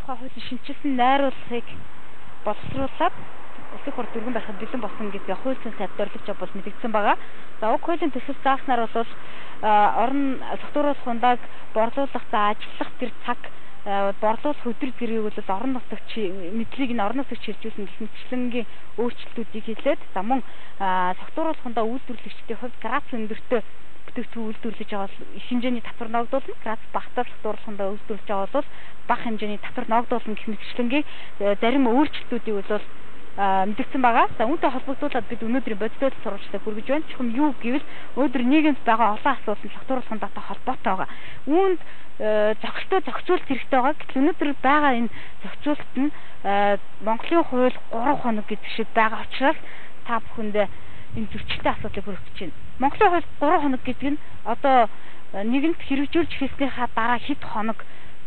тухай хуулийн шинжилсэн найруулгыг боловсруулаад улсын хурд дөрвөн байхад бэлэн болсон гэдгээ хууль зүйн сайд дөрвөлж бол мэдэгдсэн байгаа. За уг хуулийн төсөл зааснаар бол орон согтууруулах хундааг борлуулах за ажиллах тэр цаг борлуулах өдөр зэргийг бол орон нутагч мэдлийг нь орон нутагч шилжүүлсэн гэх мэтчлэнгийн өөрчлөлтүүдийг хийлээд за мөн согтууруулах хундаа үйлдвэрлэгчдийн хувьд градус өндөртэй бүтээгдэхүүн үйлдвэрлэж байгаа бол их хэмжээний татвар ногдуулна. Градус багтаа согтууруулах хундаа үйлдвэрлэж байгаа бол бага хэмжээний татвар ногдуулна гэх мэтчлэнгийн зарим өөрчлөлтүүдийг бол мэдэгдсэн байгаа. За үүнтэй холбогдуулаад бид өнөөдрийн бодиттой сурвалжлалыг хүргэж байна. Чухам юу гэвэл өнөөдөр нийгэмд байгаа олон асуудал согтууруулах хундаатай холбоотой байгаа. Үүнд зохистой зохицуулт хэрэгтэй байгаа. Гэтэл өнөөдөр байгаа энэ зохицуулт нь Монголын хууль 3 хоног гэдэг шиг байгаа учраас та бүхэндээ энэ зөрчилтэй асуудлыг хүргэж байна. Монголын хууль 3 хоног гэдэг нь одоо нэгэнт хэрэгжүүлж хийснийхаа дараа хэд хоног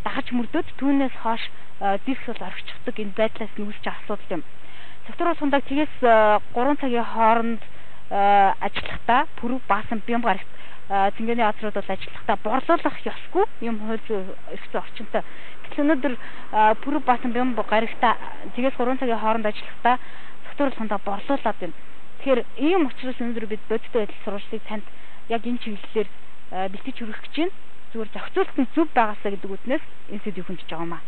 дагаж мөрдөөд түүнээс хойш диск бол орчихдаг энэ байдлаас нүүрч асуудал юм. Согтууруулах хундааг тэгээс 3 цагийн хооронд ажиллахдаа пүрэв баасан бям гарагт цэнгэний газрууд бол ажиллахдаа борлуулах ёсгүй юм хууль эрх зүйн орчинтой. Гэтэл өнөөдөр пүрэв баасан бям гарагтаа тэгээс 3 цагийн хооронд ажиллахдаа согтууруулах хундаа борлуулад байна. Тэгэхээр ийм учраас өнөөдөр бид бодиттой байдал сурвалжлалыг танд яг энэ чиглэлээр бэлтэж хүргэх гэж байна. Зүгээр зохицуулт нь зөв байгаасаа гэдэг үтнээс энэ сэдвийг хүндэж байгаа юм аа.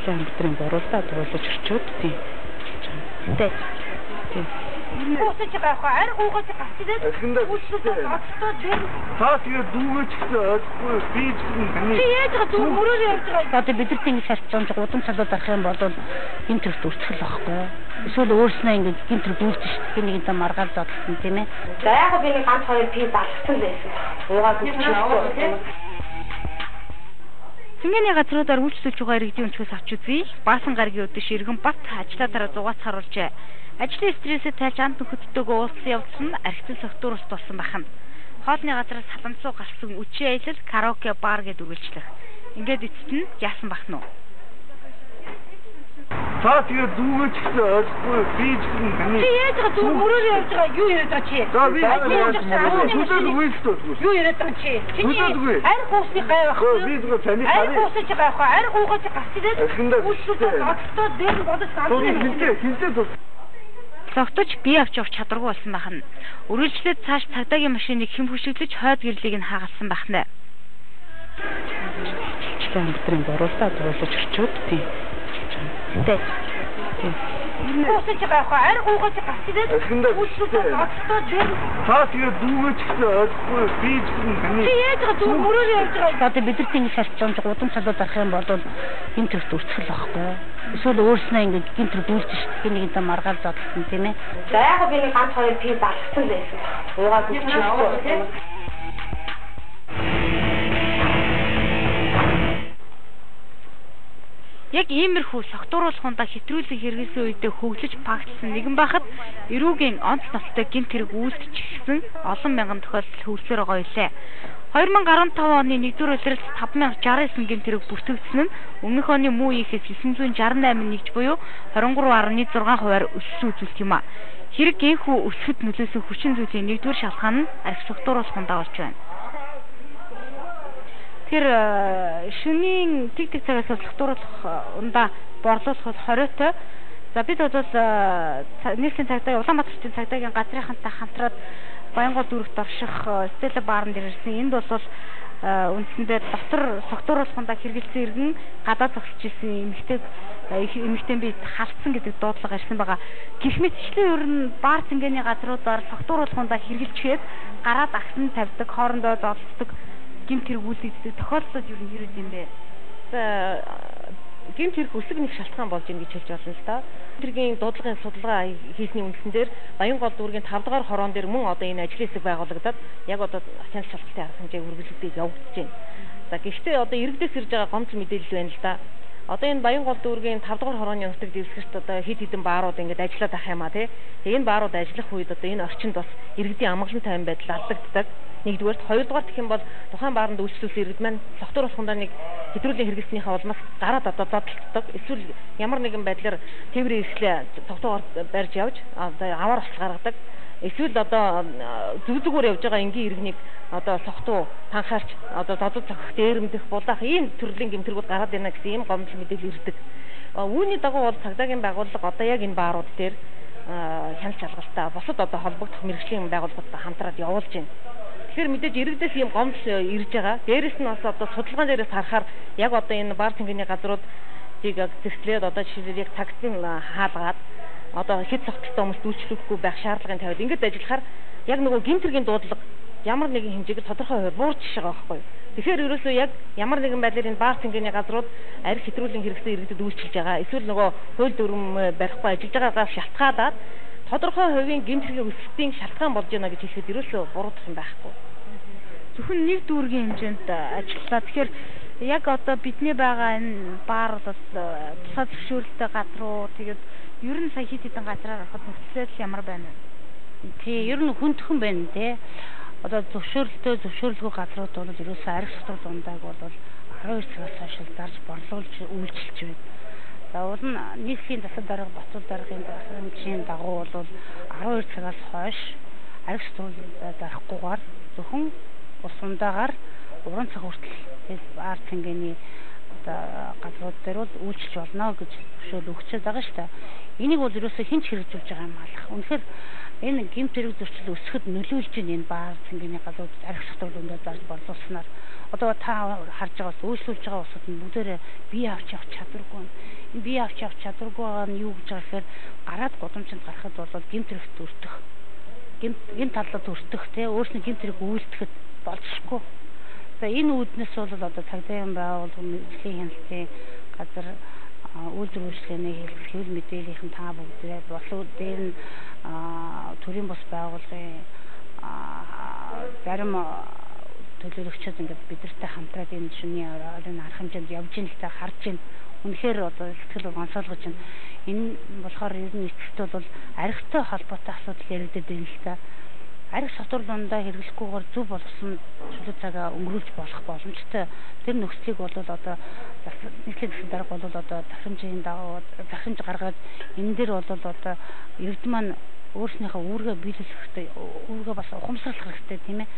Амтрын боруулаад борлож өчөөд тийм. Тийм. Уусаж байгаа хаа арга уугаж гацдээ. Үүсэлээ оцтоо дээр. Цаа тэгээ дүүгэж ойлгохгүй би ч юм таны. Чи яаж байгаа зүгээр мөрөөр явж байгаа. Одоо бид нар тийм шалтгаан гудам цалууд арах юм бол энэ төрөлт үртгэл байхгүй. Эсвэл өөрснөө ингэж гин төр бүрдэж шүү дээ. Нэг юм маргаал зодлсон тийм ээ. За яг би нэг ганц хоёр пи залгсан байсан. Уугаад үччихсэн. Цэнгэний газруудаар үйлчлүүлж байгаа иргэдийн өнцгөөс авч үзье. Баасан гарагийн өдөш иргэн бат ажлаа дараа зугаац харуулжээ. Ажлын стрессээ тайлж амт нөхөдтэйгөө уулзсан явдал нь архитект согтууруулалт болсон байна. Хоолны газраас саламцуу гарсан үчи аялал, караоке, бар гэд үргэлжлэх. Ингээд эцэст нь яасан бах нь. Цаа тэгээ дүүгэж ойлгохгүй би ч юм таны. Чи яаж байгаа зүгээр мөрөөр явж байгаа юу яриад байгаа чи? За би юу яриад байгаа чи? Чиний арх уусны гай байхгүй юу? Би зүгээр таны арх уусаж байгаа байхгүй арх уугаж гацдээ. Үүсэлээ оцтоо дээр нь бодож хинтээ зогтож бие авч явах чадваргүй болсон байна. Үргэлжлээд цааш цагдаагийн машиныг хэн хөшөглөж хойд гэрлийг нь хагалсан байна. Амтрын боруулаад борлож өчөөд тийм. Тийм. Уусаж байгаа хаа арга уугаж гацдээ. Үүсэлээ оцтоо дээр. Цаа тэгээ дүүгэж ойлгохгүй би ч юм таны. Чи яаж байгаа зүгээр мөрөөр явж байгаа. Одоо бид нар тийм шалтгаан гудам цалууд арах юм бол энэ төрөлт үртгэл байхгүй. Эсвэл өөрснөө ингэж гин төр бүрдэж шүү дээ. Нэг юм маргаал зодлсон тийм ээ. За яг би нэг ганц хоёр пи залгсан байсан. Уугаад үччихсэн. Яг иймэрхүү согтууруулах хундаа хэтрүүлэг хэрэглэсэн үедээ хөгжиж пагтлсан нэгэн байхад эрүүгийн онц ноцтой гинт хэрэг үйлдчихсэн олон мянган тохиолдол хөвсөөр байгаа юлээ. 2015 оны 1-р улиралд 5069 гинт хэрэг бүртгэгдсэн нь өмнөх оны муу ихээс 968 нэгж буюу 23.6% өссөн үзүүлэлт юм а. Хэрэг гээхүү өсөхөд нөлөөсөн хүчин зүйлийн 1-р шалтгаан нь архи согтууруулах хундаа болж байна. Тэр шөнийн тэг цагаас согтууруулах ундаа борлуулах 20-той. За бид бол нийслэлийн цагдаа Улаанбаатарын цагдаагийн газрынхантай хамтраад Баянгол дүүрэгт орших Стелла баарнд ирсэн. Энд бол үндсэндээ дотор согтууруулах хундаа хэрэгэлсэн иргэн гадаад зогсож исэн эмэгтэй бид халтсан гэдэг дуудлага ирсэн байгаа. Гэх мэтчлэн ер нь баар цэнгэний газруудаар согтууруулах хундаа хэрэгжилчээд гараад агсан тавьдаг, хоорондоо зодлдог гэмт хэрэг үйлдэгддэг тохиолдлууд юу нэрээд юм бэ? За гэмт хэрэг өсөг нэг шалтгаан болж ийн гэж хэлж байна л да. Тэргийн дуудлагын судалгаа хийсний үндсэн дээр Баянгол дүүргийн 5 дугаар хороон дээр мөн одоо энэ ажлын хэсэг байгуулагдаад яг одоо хяналт шалтгаалтай арга хэмжээ үргэлжлүүлээд явагдаж байна. За гэхдээ одоо иргэдээс ирж байгаа гомдол мэдээлэл байна л да. Одоо энэ Баянгол дүүргийн 5 дугаар хорооны нутаг дэвсгэрт одоо хэд хэдэн баарууд ингээд ажиллаад ах юм а тий. Тэгээ энэ баарууд ажиллах үед одоо энэ орчинд бас иргэдийн амгалан тайван байдал алдагддаг. Нэгдүгээрт, хоёрдугаар гэх юм бол тухайн бааранд үйлчлүүлсэн иргэд маань согтууруулах хундаа нэг хэтрүүлэн хэрэглэснийхээ улмаас гараад одоо зодтолдог. Эсвэл ямар нэгэн байдлаар тээврийн эрхлээ тогтоогоор барьж явж аваар осол гаргадаг. Эсвэл одоо зүг зүгээр явж байгаа энгийн иргэнийг одоо сохтуу танхаарч одоо додод цохих дээрэмдэх булаах ийм төрлийн гэмтэргүүд гараад байна гэсэн ийм гомдол мэдээлэл ирдэг. Үүний дагуу бол цагдаагийн байгууллага одоо яг энэ баарууд дээр хяналт шалгалтаа бусад одоо холбогдох мэргэжлийн байгууллагуудтай хамтраад явуулж байна. Тэгэхээр мэдээж иргэдээс ийм гомдол ирж байгаа. Дээрэс нь бас одоо судалгаан дээрээс харахаар яг одоо энэ баар цэнгэний газруудыг зэгцлээд одоо жишээлбэл яг цагтын хаалгаад одоо хэд цогцолтой хүмүүст үйлчлүүлэхгүй байх шаардлагын тавиад ингэж ажиллахаар яг нөгөө гинтэргийн дуудлага ямар нэгэн хэмжээгээр тодорхой хуваар буурч байгаа байхгүй. Тэгэхээр ерөөсөө яг ямар нэгэн байдлаар энэ баар цэнгэний газрууд арх хэтрүүлийн хэрэгсэл иргэдэд үйлчилж байгаа. Эсвэл нөгөө хууль дүрм барихгүй ажиллаж байгаагаас шалтгаалаад тодорхой хувийн гинтэргийн өсөлтийн шалтгаан болж байна гэж хэлэхэд ерөөсөө буруудах юм байхгүй. Зөвхөн нэг дүүргийн хэмжээнд ажиллаа. Тэгэхээр яг одоо бидний байгаа энэ баар бол тусаа зөвшөөрөлтэй газруу тэгээд ер нь сая хэд хэдэн газраар ороход нөхцөл ямар байна вэ? Тий, ер нь хүндхэн байна те. Одоо зөвшөөрлгүй газрууд бол ерөөсөө арх сутар зундааг бол 12 цагаас хойш зарж борлуулж үйлчилж байна. За уул нь нийслэлийн засаг дарга боцол даргын хэмжээний дагуу бол 12 цагаас хойш арх сутар зарахгүйгээр зөвхөн ус ундаагаар уран цаг хүртэл баар цэнгэний газрууд дээр бол үйлчилж болно гэж зөвшөөрөл өгчээд байгаа шүү дээ. Энийг бол ерөөсөө хэн ч хэрэгжүүлж байгаа юм алах. Үнэхээр энэ гэмт хэрэг зөрчил өсөхөд нөлөөлж байна энэ баар цэнгэний газрууд арх сутар дундаа зарж борлуулснаар. Одоо та харж байгаа бас үйлчлүүлж байгаа усууд нь бүгдээрээ бие авч явах чадваргүй. Энэ бие авч явах чадваргүй байгаа нь юу гэж байгаа гэхээр гараад гудамжинд гарахад бол гэмт хэрэгт өртөх. Гэмт талд өртөх те өөрснөө гэмт хэрэг үйлдэхэд болчихгүй. За энэ үүднээс бол одоо цагдаагийн байгууллага мэргэжлийн хяналтын газар үйлдвэр үйлчлэгээний хэвлэл мэдээллийн та бүгдээ болов дээр нь төрийн бус байгууллагын зарим төлөөлөгчид ингээд бидэртэй хамтраад энэ шүний оройн арга хэмжээнд явж ийн л та харж байна. Үнэхээр одоо сэтгэл гонцоолгож байна. Энэ болохоор ер нь эцэгт бол архитай холбоотой асуудал яригдээд байна л та. Арх сутар дундаа хэрэглэхгүйгээр зөв болсон чөлөө цагаа өнгөрүүлж болох боломжтой. Тэр нөхцөлийг бол одоо нийслэлийн засаг дарга бол одоо захирамжийн дагуу захирамж гаргаад энэ дээр бол одоо иргэд маань өөрснийхөө үүргээ биелүүлэх хэрэгтэй, үүргээ бас ухамсарлах хэрэгтэй тийм ээ.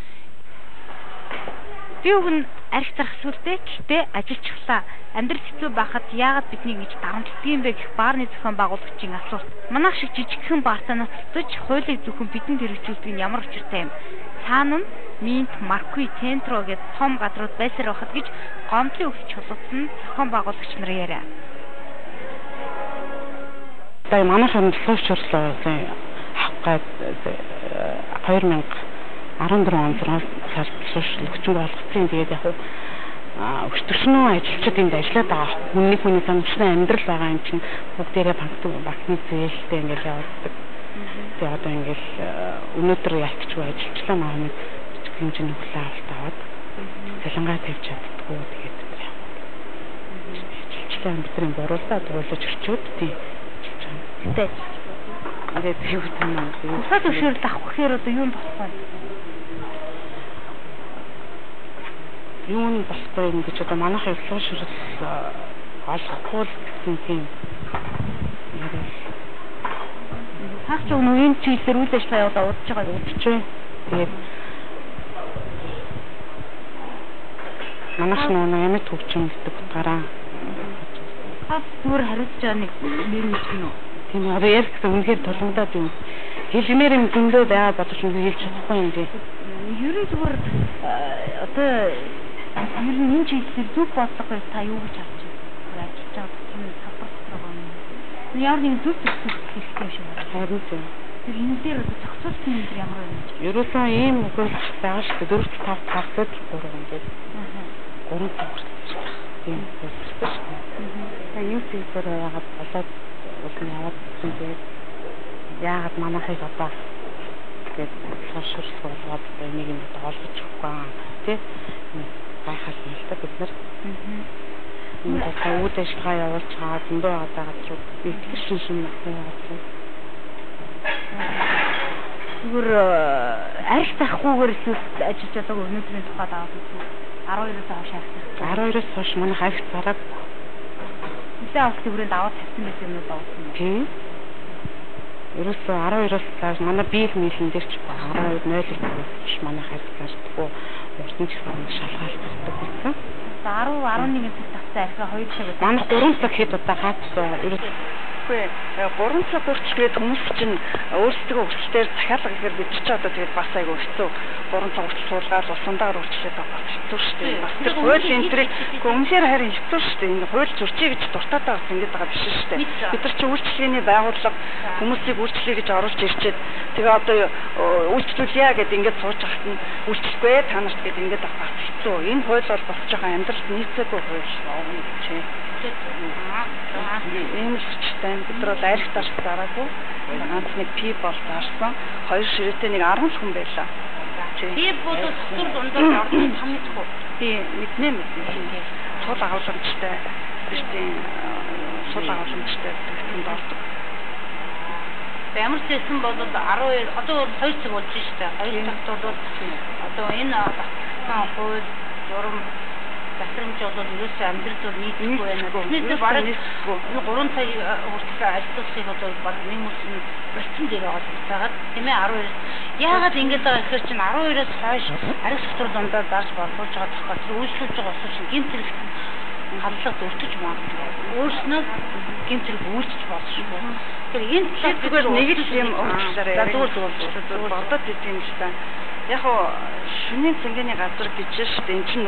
Би өгн арх зарах сүлдээ гэхдээ ажилчлаа. Амьдрал хэцүү байхад яагаад бидний гэж дарамтлагдаг юм бэ гэх баарны зохион байгуулагчийн асуулт. Манайх шиг жижигхэн баартай нутагтж хуулийг зөвхөн бидэнд хэрэгжүүлдэг нь ямар учиртай юм? Цаана нь Минт, Маркуй, Тентро гэж том газрууд байсаар байхад гэж гомдлын өвч чулуутсан зохион байгуулагч нар яриа. Тэгээ манайх хэмжлэгч хурлаа авах гээд 2014 он 6 сард зөвшөөрлөгчөнд болгоцсон. Тэгээд яг өчтөршнөө ажилчид энд ажиллаад байгаа. Хүний санамжны амьдрал байгаа юм чинь бүгдээрээ банкны зээлтэй ингээл явагддаг. Тэгээд одоо ингээл өнөөдөр ялцчихгүй ажилчлаа маань бичиг хэмжээний хүлээн авалт аваад цалингаа тавьж чаддаггүй. Тэгээд ажилчлаа бидний боруулаадруулж өччөөд тийм. Тэгээд юу танаа. Усаа зөвшөөрөл авах гэхээр одоо юу болох вэ? Юуны болохгүй юм гэж одоо манайх явуулах шүрэл олохгүй л гэсэн тийм яриа. Хаач өнөө энэ чиглэлээр үйл ажиллагаа явуулаад удаж байгааг үзэж байна. Тэгээд манайх нөө ямар төвчөн гэдэг утгаараа хаач зүгээр хариуцж байгаа нэг нэр нь юу? Тийм одоо яг гэсэн үнэхээр тулгамдаад юм. Хэлмээр юм зөндөө байгаа боловч нь хэлж чадахгүй юм дээ. Ер нь зүгээр одоо ер нь энэ чиглэлээр зүг бодлого та юу гэж харж байна? Ажиллаж байгаа юм саппорт байгаа юм. Ямар нэг зүг хэрэгтэй шүү. Харин тийм. Тэр энэ дээр зохицуулсан юм ямар байна? Ерөөсөө ийм үгүй байгаа шүү дээ. 4-5 цагт 3 юм гээд. 3 цаг хүртэл тийм болчихсон шүү. Тэгээ юу зүйлээр яагаад болоод улсын яваад гэсэн тэгээд яагаад манайхыг одоо тэгээд сошиалч болгоод энийг нь олгож өгөхгүй тий гайхал юм л та бид нар энэ одоо үйл ажиллагаа явуулж байгаа зөндөө одоо газрууд итгэж шин явуулсан. Зүгээр арх тахгүйгээр эсвэл ажиллаж байгаа өнөөдрийн тухайд аваад 12-оос хойш арх. 12-оос хойш манайх арх зараг Үсээ авах төврөнд аваад тавьсан байсан юм уу? Тийм. ерөөсөө 12-оос цааш манай биел мийлэн дээр ч 12-0 биш манай хайрцааш тэггүй уртан ч гэсэн шалгаалцдаг болсон. 10-11 цаг тавцаа архи 2 цаг. Манай 3 цаг хэд удаа хаац ерөөсөө 3 цаг хүртэл хүмүүс чинь өөрсдөө өсөлтөөр захиалга гэхээр бид ч одоо тэгээд бас айгу хэцүү 3 цаг хүртэл суулгаад усандаар үрчлээд байгаа хэцүү шүү дээ. Бас тэр хууль энтрийг өмнөөр харин хэцүү шүү дээ. Энэ хууль зөрчий гэж дуртаад байгаа ингэж байгаа биш шүү дээ. Бид нар чи үйлчлэгээний байгууллага хүмүүсийг үйлчлэе гэж оруулж ирчээд тэгээ одоо үйлчлүүлье гэдээ ингэж сууж хахад нь үйлчлэхгүй та нарт гэдээ ингэж бас хэцүү. Энэ хууль бол бас жоохон амьдралд нийцээгүй хууль байна гэж. Ийм л хүчтэй бид нар бол арх дарс зараагүй ганц нэг пи бол зарсан 2 ширээтэй нэг 10 хүн байлаа. Би бодож сүр дундаа орсон та мэдгүй. Би мэднэ. Сул агуулмжтай биш тийм сул агуулмжтай гэсэн дордог. Ямар ч хэсэн бол 12 одоо 2 цаг болж штэ. 2 цагт бол одоо энэ багцсан хууль журам засрамж бол ерөөсөө амьдрал бол нийтлэхгүй байна. Нийтлэл бараг энэ 3 цаг хүртэл ажилласыг одоо баг хүмүүс нь болцсон дээр байгаа цагаад тийм ээ 12 яагаад ингэж байгаа гэхээр чинь 12-оос хойш арх сутар дундаа зарж борлуулж байгаа тохиолдол үйлчлүүлж байгаа улс чинь гинт зэрэг хандлага өртөж магадгүй. Өөрснөө гинт зэрэг үйлчлж болчихгүй. Тэгэхээр энэ зүгээр нэг л юм уучлаарай. Зүгээр бодоод идэв юм шиг байна. Яг хоо шүний цэнгэний газар гэж шүү дээ. Энд чинь